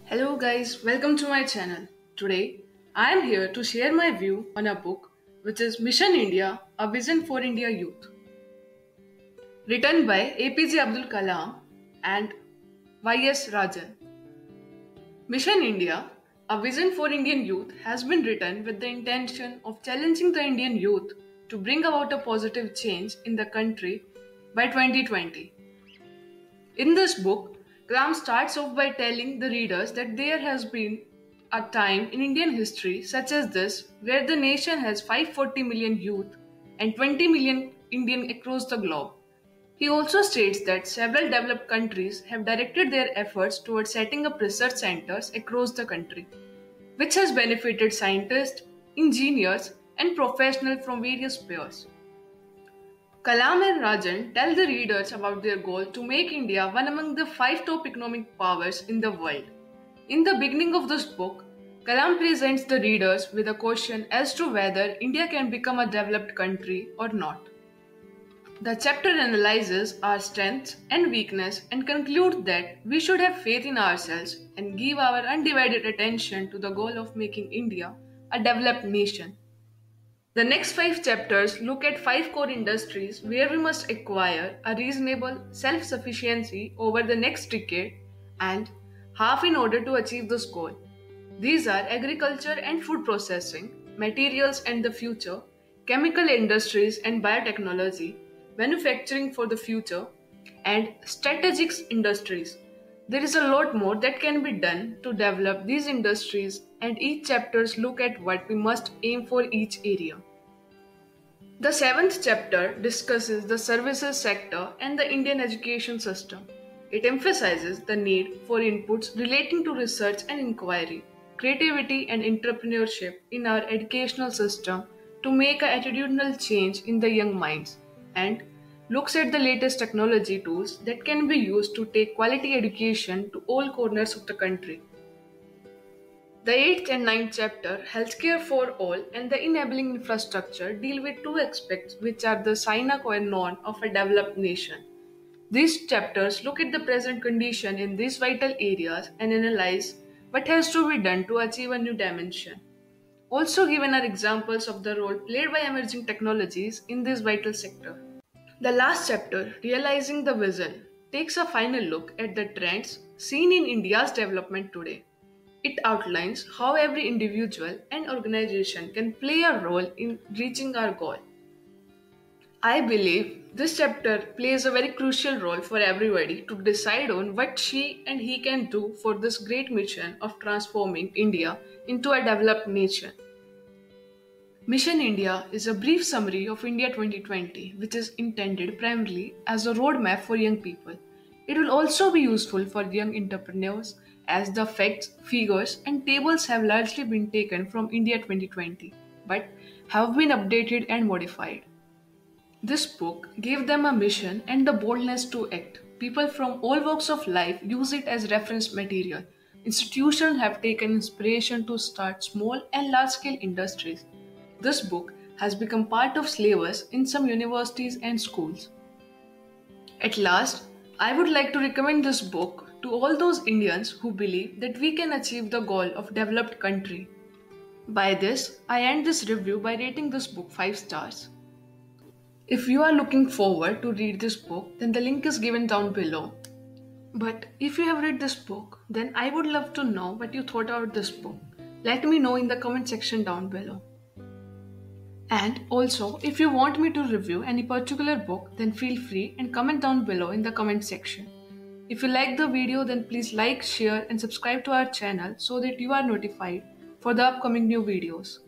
Hello guys, welcome to my channel. Today, I am here to share my view on a book which is Mission India, A Vision for India Youth. Written by APJ Abdul Kalam and YS Rajan. Mission India, A Vision for Indian Youth has been written with the intention of challenging the Indian youth to bring about a positive change in the country by 2020. In this book, Kalam starts off by telling the readers that there has been a time in Indian history such as this where the nation has 540 million youth and 20 million Indian across the globe. He also states that several developed countries have directed their efforts towards setting up research centers across the country, which has benefited scientists, engineers, and professionals from various spheres. Kalam and Rajan tell the readers about their goal to make India one among the five top economic powers in the world. In the beginning of this book, Kalam presents the readers with a question as to whether India can become a developed country or not. The chapter analyzes our strengths and weakness and concludes that we should have faith in ourselves and give our undivided attention to the goal of making India a developed nation. The next five chapters look at five core industries where we must acquire a reasonable self sufficiency over the next decade and half in order to achieve this goal. These are agriculture and food processing, materials and the future, chemical industries and biotechnology, manufacturing for the future, and strategic industries. There is a lot more that can be done to develop these industries, and each chapters look at what we must aim for each area. The seventh chapter discusses the services sector and the Indian education system. It emphasizes the need for inputs relating to research and inquiry, creativity and entrepreneurship in our educational system to make a attitudinal change in the young minds, and looks at the latest technology tools that can be used to take quality education to all corners of the country. The 8th and 9th chapter, Healthcare for All and the Enabling Infrastructure, deal with two aspects which are the sine qua non of a developed nation. These chapters look at the present condition in these vital areas and analyze what has to be done to achieve a new dimension. Also given are examples of the role played by emerging technologies in this vital sector. The last chapter, Realizing the Vision, takes a final look at the trends seen in India's development today. It outlines how every individual and organization can play a role in reaching our goal. I believe this chapter plays a very crucial role for everybody to decide on what she and he can do for this great mission of transforming India into a developed nation. Mission India is a brief summary of India 2020, which is intended primarily as a roadmap for young people. It will also be useful for young entrepreneurs as the facts, figures, and tables have largely been taken from India 2020 but have been updated and modified. This book gave them a mission and the boldness to act. People from all walks of life use it as reference material. Institutions have taken inspiration to start small and large scale industries. This book has become part of syllabus in some universities and schools. At last, I would like to recommend this book to all those Indians who believe that we can achieve the goal of developed country. By this, I end this review by rating this book 5 stars. If you are looking forward to read this book, then the link is given down below. But if you have read this book, then I would love to know what you thought about this book. Let me know in the comment section down below. And also, if you want me to review any particular book, then feel free and comment down below in the comment section. If you like the video, then please like, share and subscribe to our channel so that you are notified for the upcoming new videos.